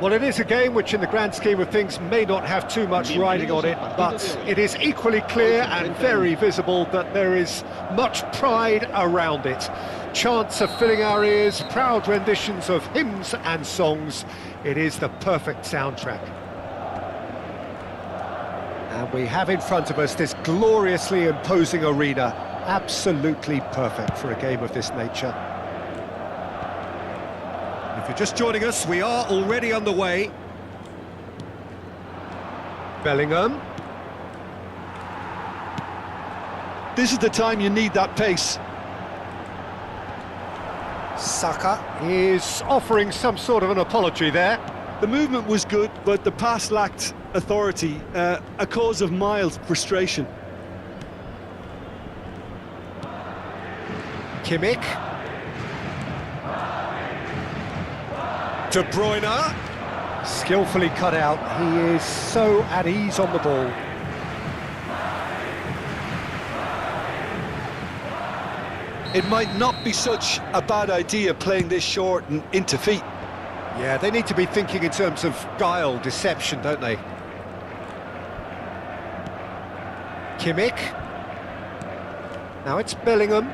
Well, it is a game which in the grand scheme of things may not have too much riding on it, but it is equally clear and very visible that there is much pride around it. Chants are filling our ears, proud renditions of hymns and songs. It is the perfect soundtrack. And we have in front of us this gloriously imposing arena. Absolutely perfect for a game of this nature. If you're just joining us, we are already underway. Bellingham. This is the time you need that pace. Saka is offering some sort of an apology there. The movement was good, but the pass lacked authority, a cause of mild frustration. Kimmich. De Bruyne. Skillfully cut out. He is so at ease on the ball. It might not be such a bad idea playing this short and into feet. Yeah, they need to be thinking in terms of guile, deception, don't they? Kimmich. Now it's Bellingham.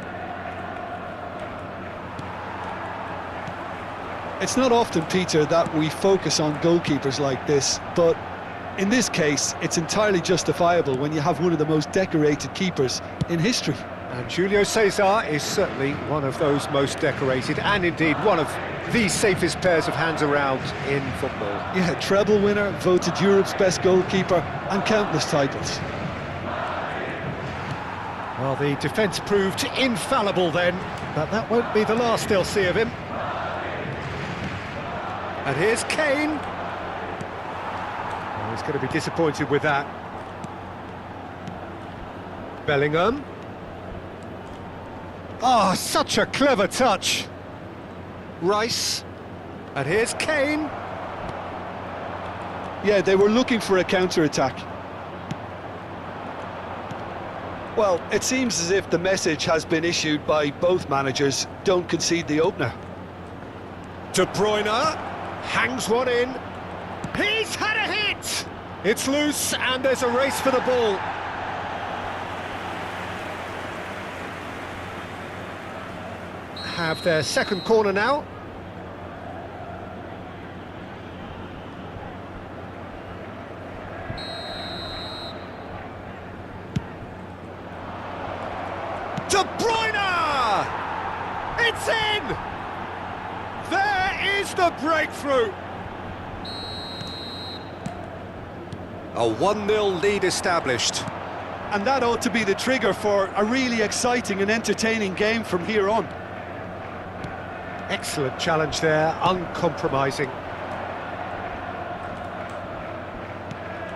It's not often, Peter, that we focus on goalkeepers like this, but in this case, it's entirely justifiable when you have one of the most decorated keepers in history. And Julio Cesar is certainly one of those most decorated, and indeed one of the safest pairs of hands around in football. Yeah, treble winner, voted Europe's best goalkeeper, and countless titles. Well, the defence proved infallible then, but that won't be the last they'll see of him. And here's Kane. Oh, he's going to be disappointed with that. Bellingham. Oh, such a clever touch. Rice. And here's Kane. Yeah, they were looking for a counter-attack. Well, it seems as if the message has been issued by both managers: don't concede the opener. De Bruyne hangs one in. He's had a hit! It's loose and there's a race for the ball. Have their second corner now. De Bruyne! It's in! There is the breakthrough! A 1-0 lead established. And that ought to be the trigger for a really exciting and entertaining game from here on. Excellent challenge there, uncompromising.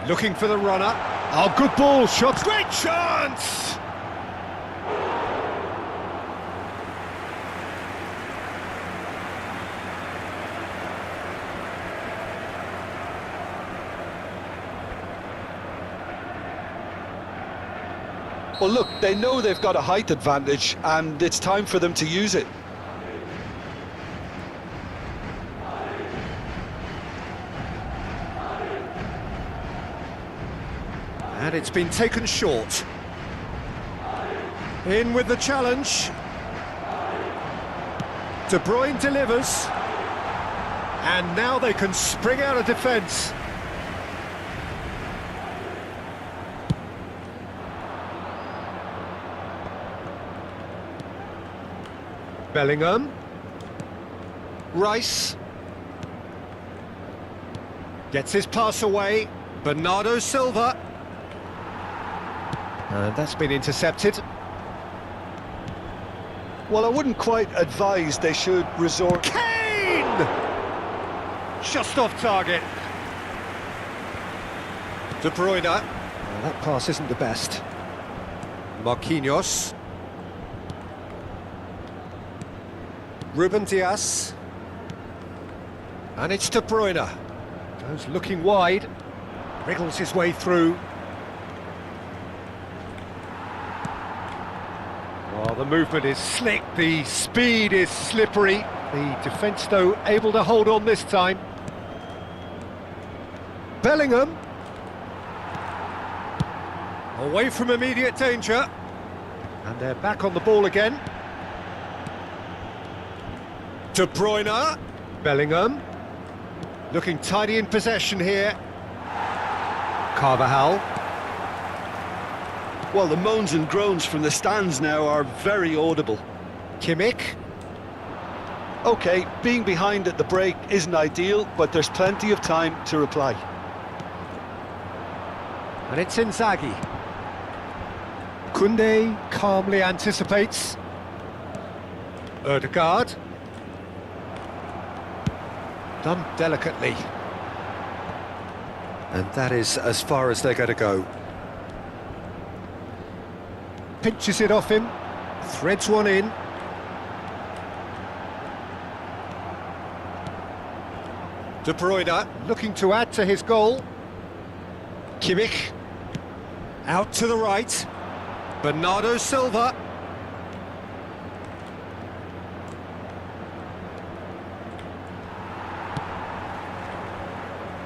Looking for the runner. Oh, good ball, shot. Great chance! Well, look, they know they've got a height advantage, and it's time for them to use it. And it's been taken short. In with the challenge. De Bruyne delivers. And now they can spring out of defence. Bellingham. Rice. Gets his pass away. Bernardo Silva. And that's been intercepted. Well, I wouldn't quite advise they should resort... Kane! Just off target. De Bruyne. Well, that pass isn't the best. Marquinhos. Ruben Dias. And it's De Bruyne. Goes looking wide. Wriggles his way through. Oh, the movement is slick, the speed is slippery. The defence, though, able to hold on this time. Bellingham. Away from immediate danger. And they're back on the ball again. De Bruyne. Bellingham. Looking tidy in possession here. Carvajal. Well, the moans and groans from the stands now are very audible. Kimmich. OK, being behind at the break isn't ideal, but there's plenty of time to reply. And it's Inzaghi. Koundé calmly anticipates. Ødegaard. Done delicately. And that is as far as they're going to go. Pinches it off him. Threads one in. De Bruyne looking to add to his goal. Kimmich. Out to the right. Bernardo Silva.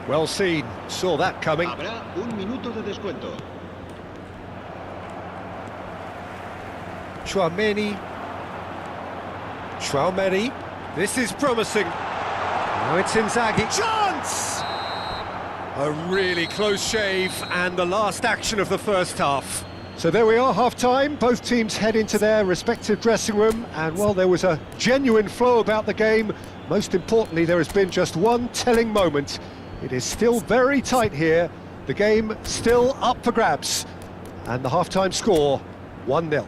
Well seen, saw that coming. Habrá un minuto de descuento. Tchouaméni. This is promising. Now it's Inzaghi. Chance! A really close shave, and the last action of the first half. So there we are, half-time. Both teams head into their respective dressing room, and while there was a genuine flow about the game, most importantly, there has been just one telling moment. It is still very tight here, the game still up for grabs, and the half-time score, 1-0.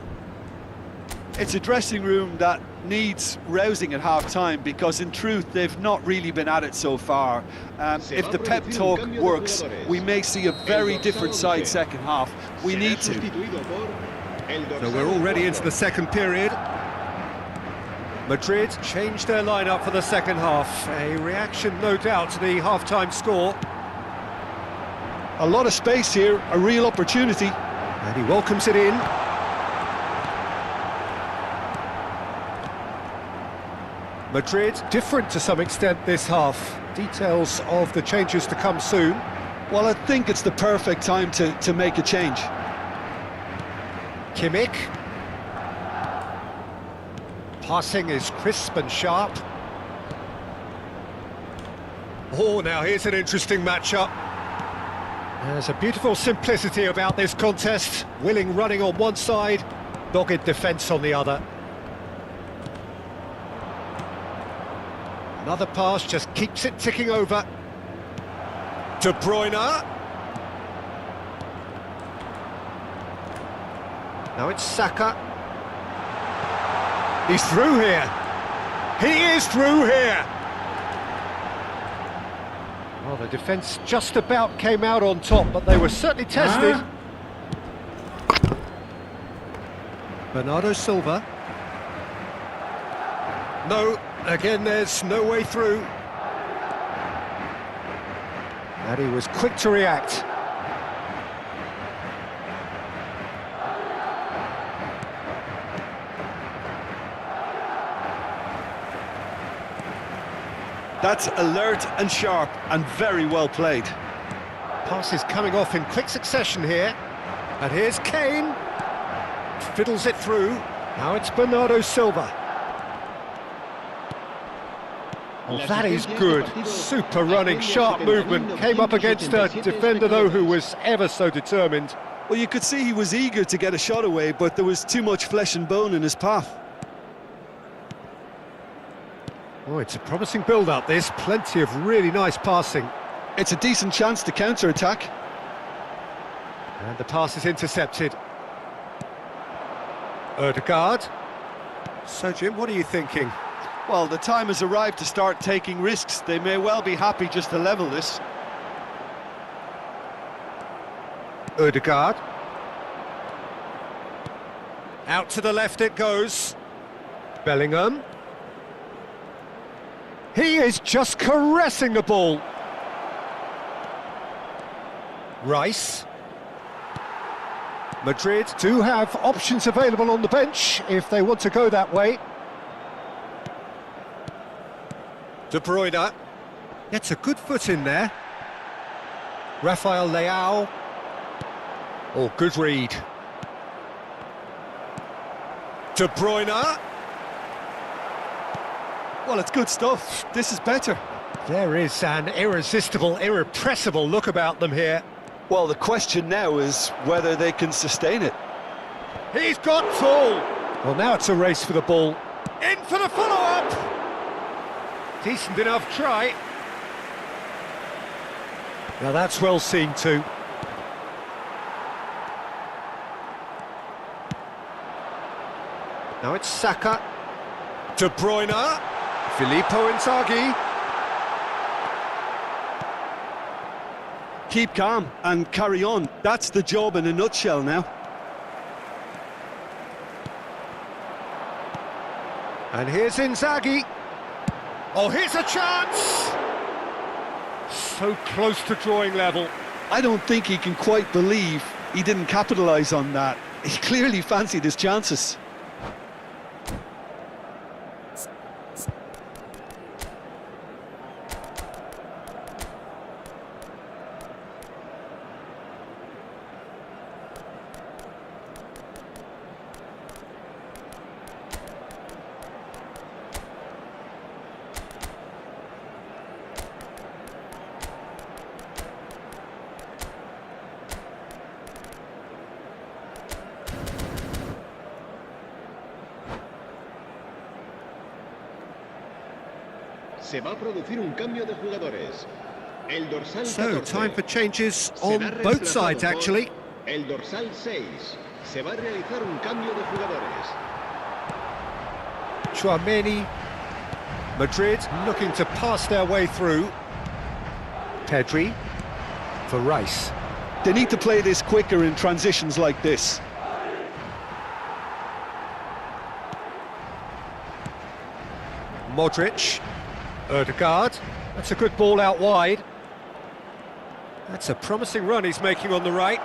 It's a dressing room that needs rousing at half-time because in truth they've not really been at it so far. If the pep talk works, we may see a very different side second half. We need to. So we're already into the second period. Madrid changed their lineup for the second half. A reaction, no doubt, to the half-time score. A lot of space here, a real opportunity. And he welcomes it in. Madrid different to some extent this half. Details of the changes to come soon. Well, I think it's the perfect time to make a change. Kimmich. Passing is crisp and sharp. Oh, now here's an interesting matchup. There's a beautiful simplicity about this contest. Willing running on one side, dogged defence on the other. Another pass just keeps it ticking over. De Bruyne. Now it's Saka. He's through here. He is through here. Well, the defence just about came out on top, but they were certainly tested. Bernardo Silva. No, again, there's no way through. And he was quick to react. That's alert and sharp and very well played. Passes coming off in quick succession here. And here's Kane. Fiddles it through. Now it's Bernardo Silva. Oh, that is good. Super running, sharp movement. Came up against a defender, though, who was ever so determined. Well, you could see he was eager to get a shot away, but there was too much flesh and bone in his path. Oh, it's a promising build-up, this. Plenty of really nice passing. It's a decent chance to counter-attack. And the pass is intercepted. Ødegaard. So, Jim, what are you thinking? Well, the time has arrived to start taking risks. They may well be happy just to level this. Ødegaard. Out to the left it goes. Bellingham. He is just caressing the ball. Rice. Madrid do have options available on the bench if they want to go that way. De Bruyne gets a good foot in there. Rafael Leao. Oh, good read. De Bruyne. Well, it's good stuff. This is better. There is an irresistible, irrepressible look about them here. Well, the question now is whether they can sustain it. He's got tall. Well, now it's a race for the ball. In for the follow-up. Decent enough try. Now that's well seen too. Now it's Saka. De Bruyne. Filippo Inzaghi. Keep calm and carry on. That's the job in a nutshell now. And here's Inzaghi. Oh, here's a chance! So close to drawing level. I don't think he can quite believe he didn't capitalise on that. He clearly fancied his chances. Se va a producir un cambio de jugadores. El dorsal 14. Time for changes on Será both reemplazado sides, por actually. El dorsal 6. Se va a realizar un cambio de jugadores. Chouameni. Madrid looking to pass their way through. Pedri for Rice. They need to play this quicker in transitions like this. Modric. Ødegaard. That's a good ball out wide. That's a promising run he's making on the right.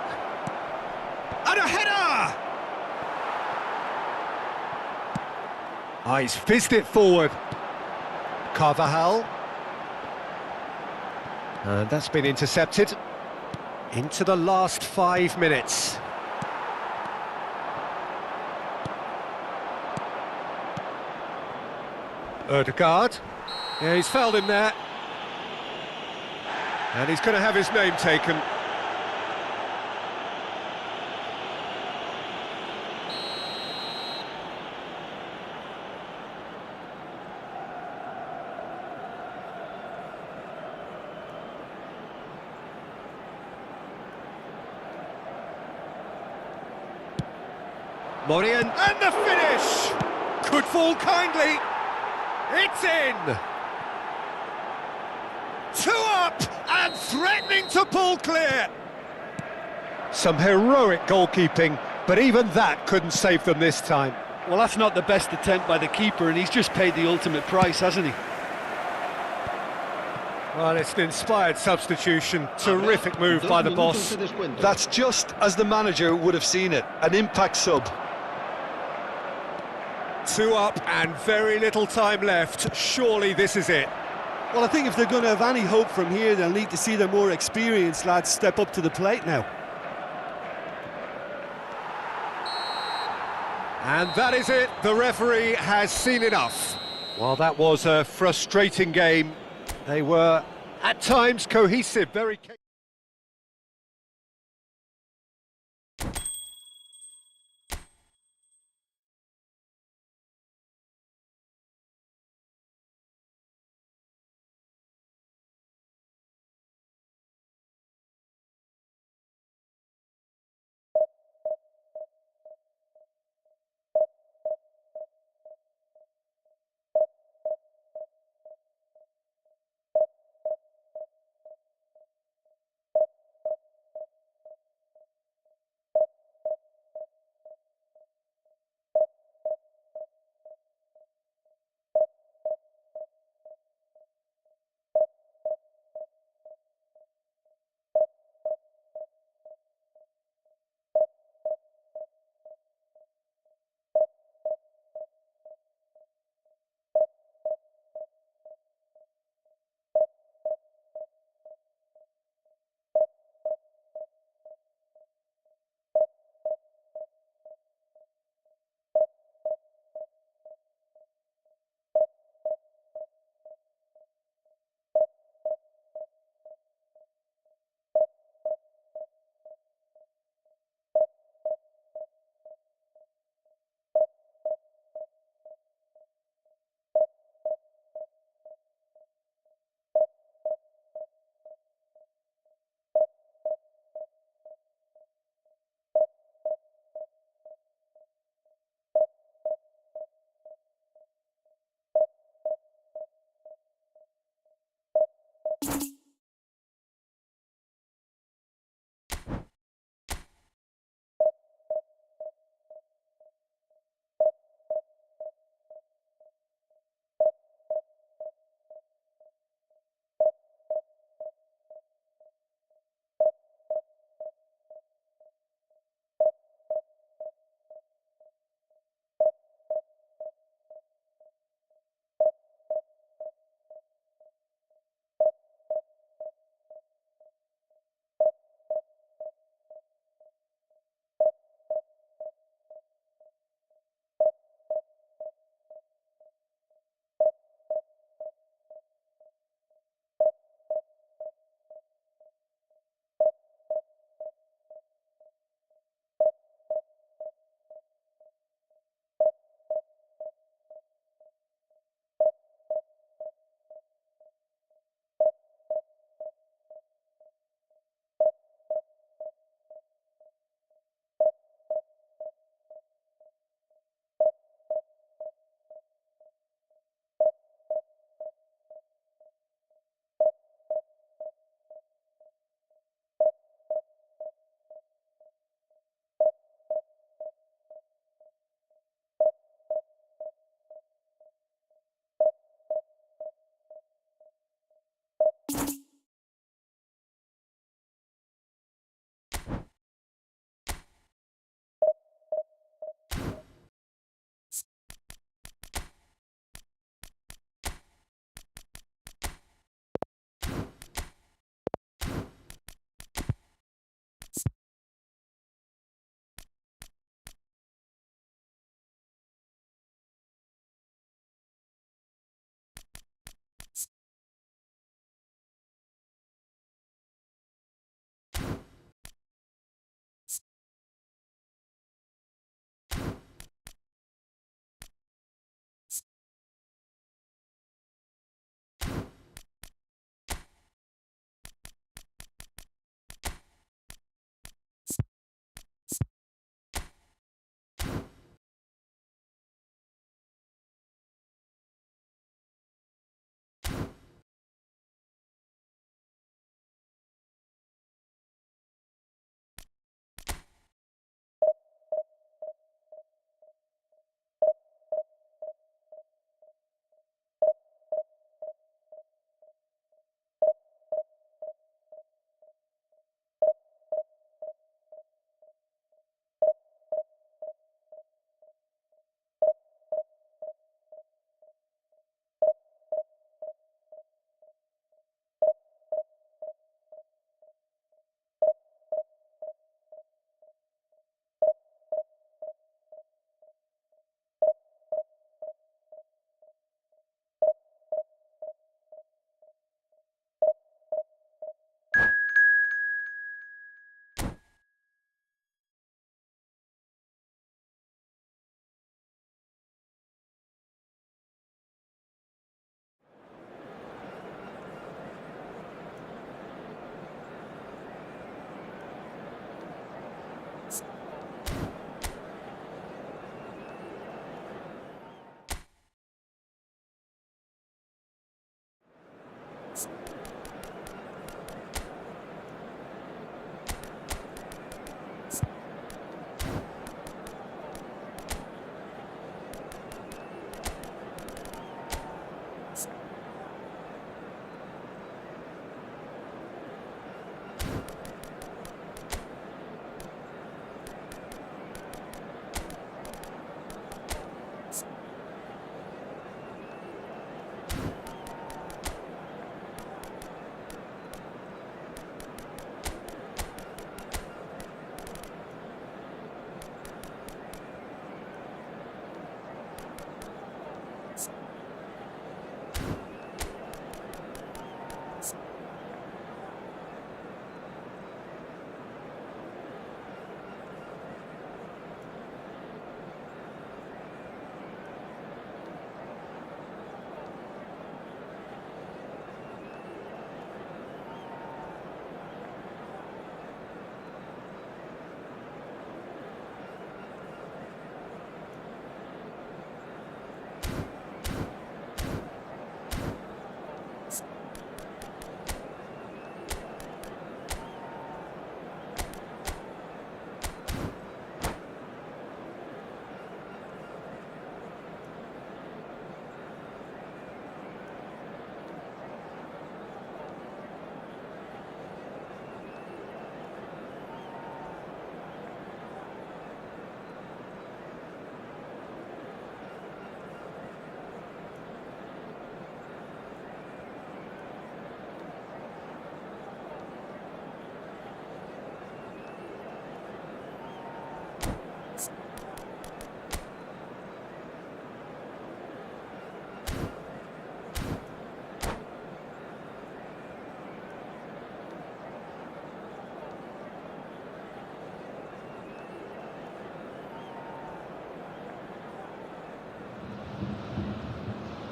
And a header! Ah, he's fizzed it forward. Carvajal. And that's been intercepted. Into the last 5 minutes. Ødegaard. Yeah, he's fouled him there. And he's going to have his name taken. Morian, and the finish! Could fall kindly. It's in! 2 up and threatening to pull clear. Some heroic goalkeeping, but even that couldn't save them this time. Well, that's not the best attempt by the keeper, and he's just paid the ultimate price, hasn't he? Well, it's an inspired substitution. Terrific move by the boss. That's just as the manager would have seen it, an impact sub. 2 up and very little time left. Surely this is it. Well, I think if they're going to have any hope from here, they'll need to see their more experienced lads step up to the plate now. And that is it. The referee has seen enough. Well, that was a frustrating game. They were, at times, cohesive, very...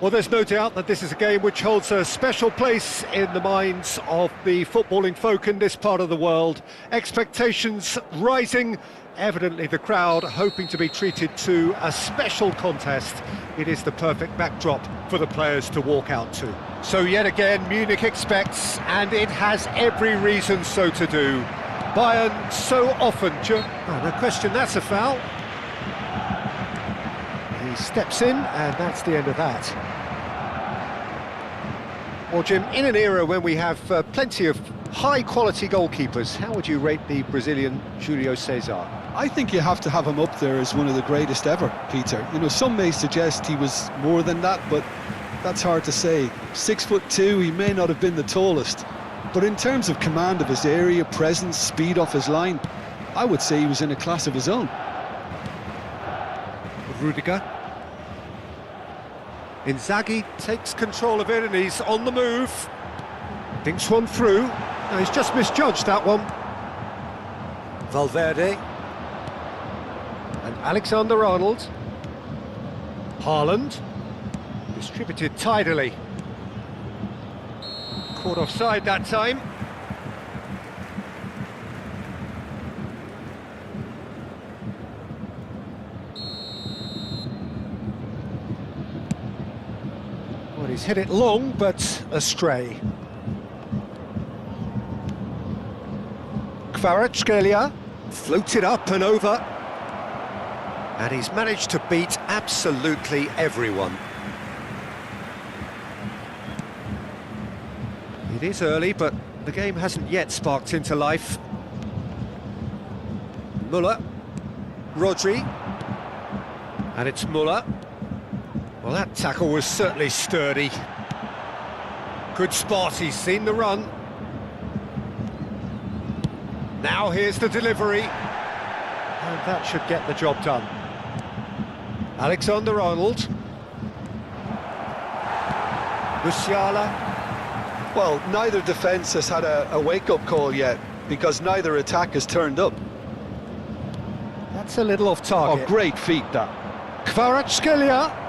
Well, there's no doubt that this is a game which holds a special place in the minds of the footballing folk in this part of the world. Expectations rising, evidently the crowd hoping to be treated to a special contest. It is the perfect backdrop for the players to walk out to. So yet again, Munich expects, and it has every reason so to do. Bayern so often... Oh, no question, that's a foul. He steps in, and that's the end of that. Well, Jim, in an era when we have plenty of high-quality goalkeepers, how would you rate the Brazilian Julio Cesar? I think you have to have him up there as one of the greatest ever, Peter. You know, some may suggest he was more than that, but that's hard to say. 6'2", he may not have been the tallest, but in terms of command of his area, presence, speed off his line, I would say he was in a class of his own. Rudiger. Inzaghi takes control of it and he's on the move. Thinks one through. No, he's just misjudged that one. Valverde. And Alexander-Arnold. Haaland. Distributed tidily. Caught offside that time. Well, he's hit it long, but astray. Kvaratskhelia floated up and over. And he's managed to beat absolutely everyone. It is early, but the game hasn't yet sparked into life. Müller. Rodri. And it's Müller. Well, that tackle was certainly sturdy. Good spot, he's seen the run. Now here's the delivery. And that should get the job done. Alexander-Arnold. Musiala. Well, neither defence has had a wake-up call yet, because neither attack has turned up. That's a little off target. Oh, great feat, that. Kvaratskhelia.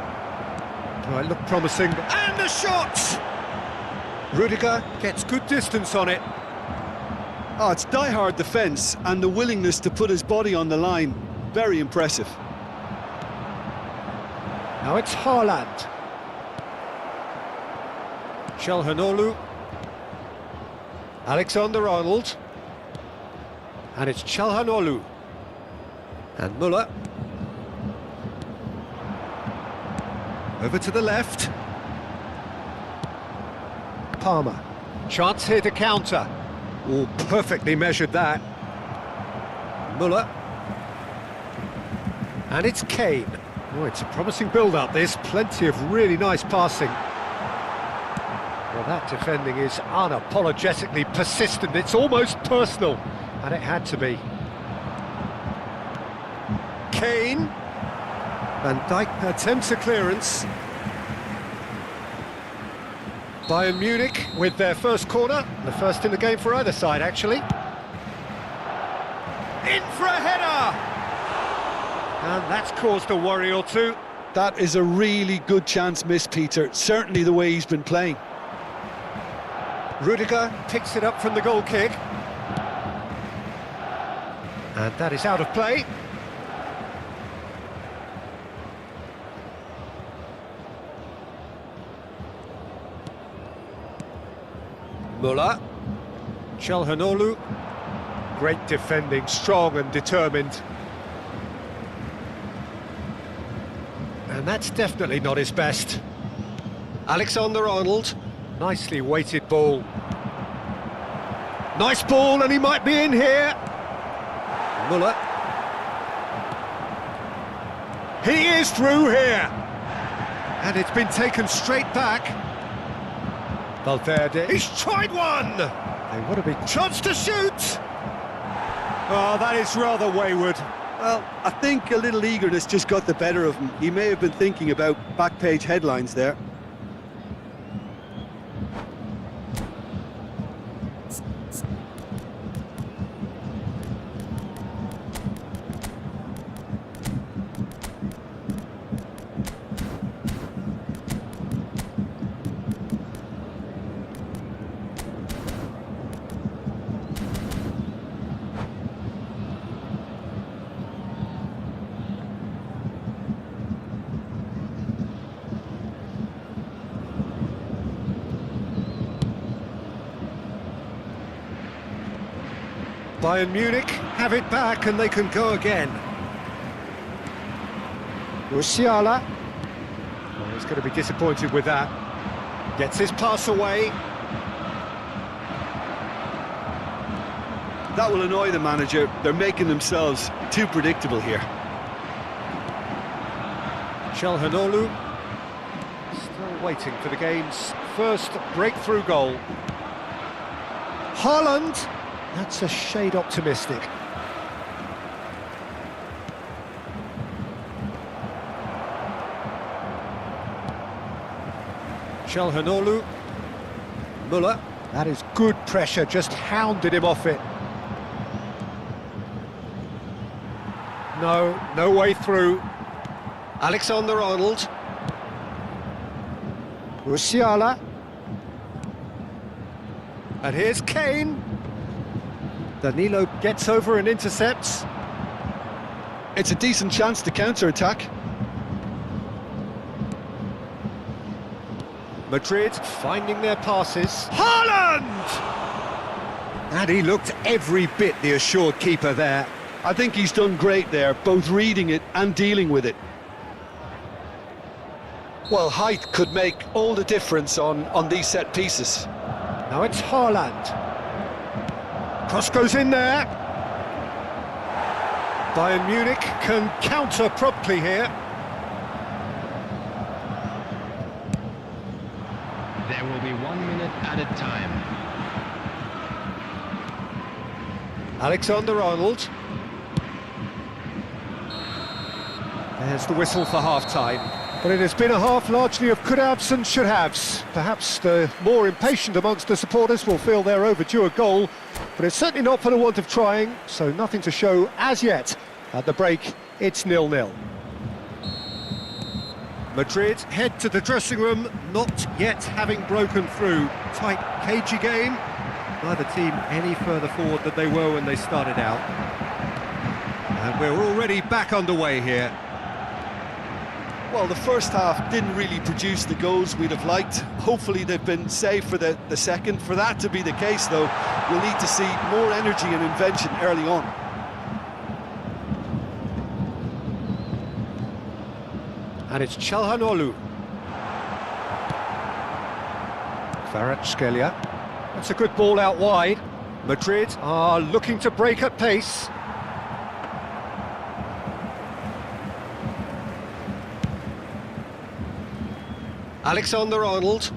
Oh, it looked promising. And the shot! Rudiger gets good distance on it. Oh, it's die-hard defence, and the willingness to put his body on the line. Very impressive. Now it's Haaland. Çalhanoğlu. Alexander-Arnold. And it's Çalhanoğlu. And Müller. Over to the left. Palmer. Chance here to counter. Oh, perfectly measured that. Müller. And it's Kane. Oh, it's a promising build-up, this. Plenty of really nice passing. Well, that defending is unapologetically persistent. It's almost personal. And it had to be. Kane. Van Dijk attempts a clearance. Bayern Munich with their first corner, the first in the game for either side, actually. In for a header! And that's caused a worry or two. That is a really good chance missed, Peter. Certainly the way he's been playing. Rudiger picks it up from the goal kick. And that is out of play. Müller. Çalhanoğlu. Great defending, strong and determined. And that's definitely not his best. Alexander-Arnold. Nicely weighted ball. Nice ball, and he might be in here. Müller. He is through here. And it's been taken straight back. Valverde. He's tried one! They would have been chance to shoot! Oh, that is rather wayward. Well, I think a little eagerness just got the better of him. He may have been thinking about back-page headlines there. Bayern Munich have it back and they can go again. Musiala. Well, he's going to be disappointed with that. Gets his pass away. That will annoy the manager. They're making themselves too predictable here. Çalhanoğlu still waiting for the game's first breakthrough goal. Haaland, that's a shade optimistic. Çalhanoğlu, Müller, that is good pressure, just hounded him off it. No way through. Alexander-Arnold. Musiala. And here's Kane. Danilo gets over and intercepts. It's a decent chance to counter-attack. Madrid finding their passes. Haaland! And he looked every bit the assured keeper there. I think he's done great there, both reading it and dealing with it. Well, height could make all the difference on these set pieces. Now it's Haaland. Cross goes in there. Bayern Munich can counter promptly here. There will be 1 minute added time. Alexander-Arnold. There's the whistle for half-time. But it has been a half largely of could-haves and should-haves. Perhaps the more impatient amongst the supporters will feel they're overdue a goal, but it's certainly not for the want of trying, so nothing to show as yet. At the break, it's 0-0. Madrid head to the dressing room, not yet having broken through. Tight, cagey game. Neither team any further forward than they were when they started out. And we're already back underway here. Well, the first half didn't really produce the goals we'd have liked. Hopefully they've been saved for the second. For that to be the case, though, we'll need to see more energy and invention early on. And it's Çalhanoğlu. Kvaratskhelia. That's a good ball out wide. Madrid are looking to break at pace. Alexander-Arnold.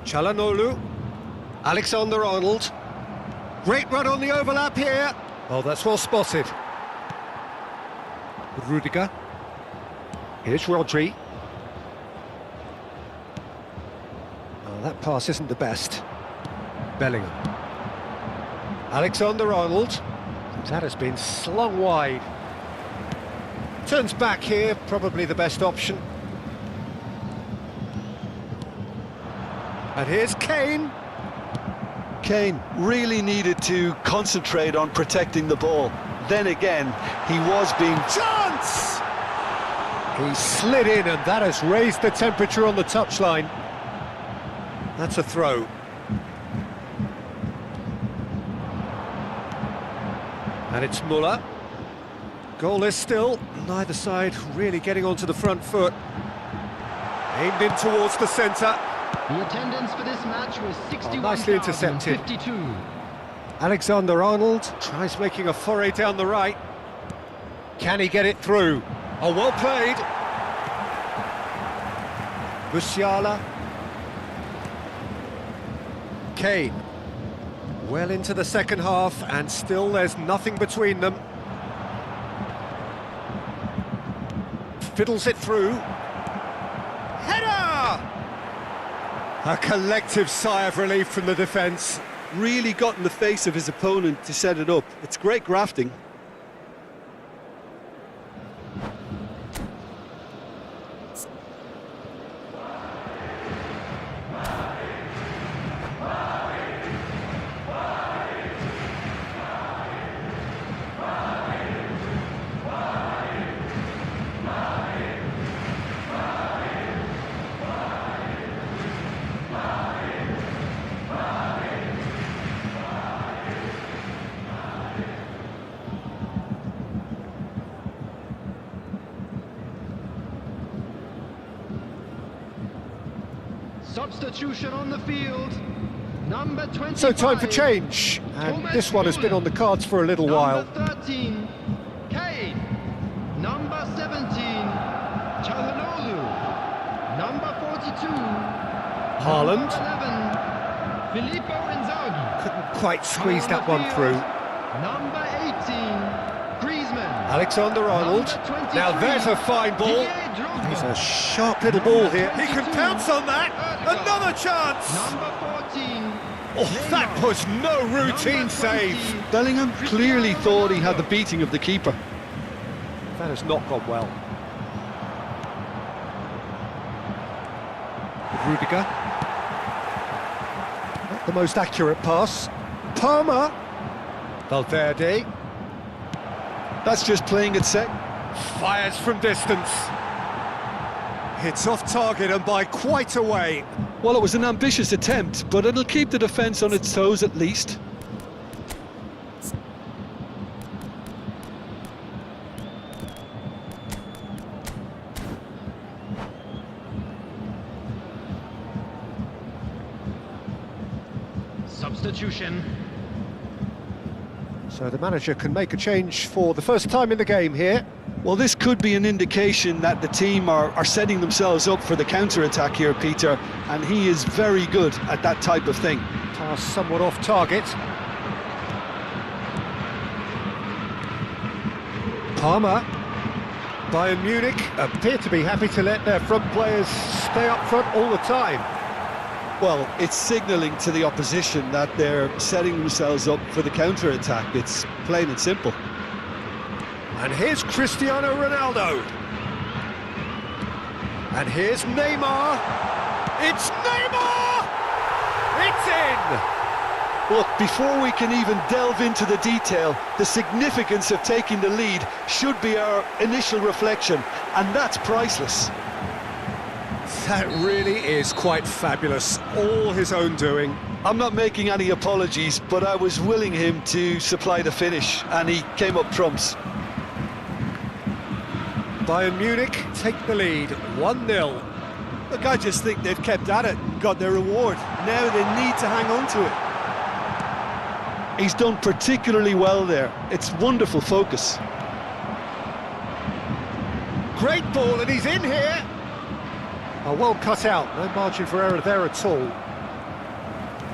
Çalhanoğlu. Alexander-Arnold. Great run on the overlap here. Oh, that's well spotted. Rudiger. Here's Rodri. Oh, that pass isn't the best. Bellingham. Alexander-Arnold. That has been slung wide. Turns back here, probably the best option. And here's Kane. Kane really needed to concentrate on protecting the ball. Then again, he was being... Chance! He slid in and that has raised the temperature on the touchline. That's a throw. And it's Müller. Goalless still, neither side really getting onto the front foot. Aimed in towards the centre. The attendance for this match was 61,052. Nicely intercepted. Alexander-Arnold tries making a foray down the right. Can he get it through? Oh, well played. Musiala. Kane. Well into the second half, and still there's nothing between them. Fiddles it through. Header! A collective sigh of relief from the defence. Really got in the face of his opponent to set it up. It's great grafting. Substitution on the field. Number 25. So time for change, and this one has been on the cards for a little while. Number 13, Kane. Number 17, Çalhanoğlu. Number 42, Haaland number 11, Filippo Inzaghi. couldn't quite squeeze that one through. Number 18, Griezmann. Alexander-Arnold. Now there's a fine ball. He's a sharp little ball here. He can pounce on that. Another chance. Number 14. Oh, that was no routine save. Bellingham clearly thought he had the beating of the keeper. That has not gone well. Rudiger. Not the most accurate pass. Palmer. Valverde. That's just playing it safe. Fires from distance. Hits off target and by quite a way. Well, it was an ambitious attempt, but it'll keep the defence on its toes at least. Substitution. So the manager can make a change for the first time in the game here. Well, this could be an indication that the team are setting themselves up for the counter-attack here, Peter, and he is very good at that type of thing. Pass somewhat off target. Palmer. Bayern Munich appear to be happy to let their front players stay up front all the time. Well, it's signalling to the opposition that they're setting themselves up for the counter-attack. It's plain and simple. And here's Cristiano Ronaldo. And here's Neymar. It's Neymar! It's in! Look, before we can even delve into the detail, the significance of taking the lead should be our initial reflection, and that's priceless. That really is quite fabulous. All his own doing. I'm not making any apologies, but I was willing him to supply the finish, and he came up trumps. Bayern Munich take the lead, 1-0. Look, I just think they've kept at it and got their reward. Now they need to hang on to it. He's done particularly well there. It's wonderful focus. Great ball, and he's in here. Oh, well cut out, no margin for error there at all.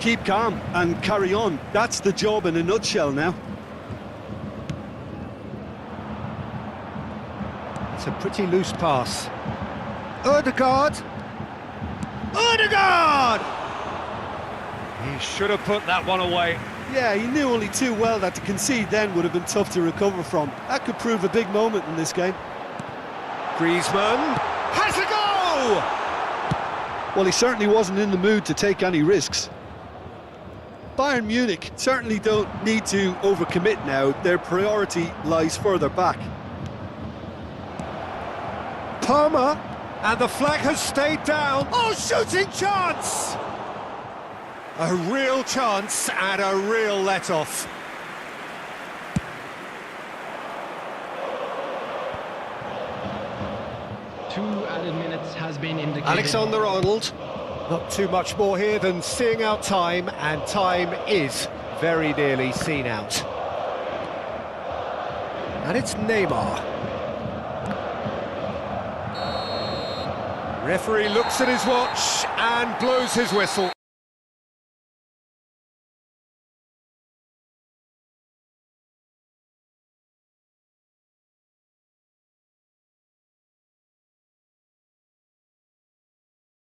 Keep calm and carry on. That's the job in a nutshell now. It's a pretty loose pass. Ødegaard! Ødegaard! He should have put that one away. Yeah, he knew only too well that to concede then would have been tough to recover from. That could prove a big moment in this game. Griezmann has a go! Well, he certainly wasn't in the mood to take any risks. Bayern Munich certainly don't need to overcommit now. Their priority lies further back. Palmer, and the flag has stayed down. Oh, shooting chance! A real chance and a real let-off. Two added minutes has been indicated. Alexander-Arnold. Not too much more here than seeing out time, and time is very nearly seen out. And it's Neymar. Referee looks at his watch and blows his whistle.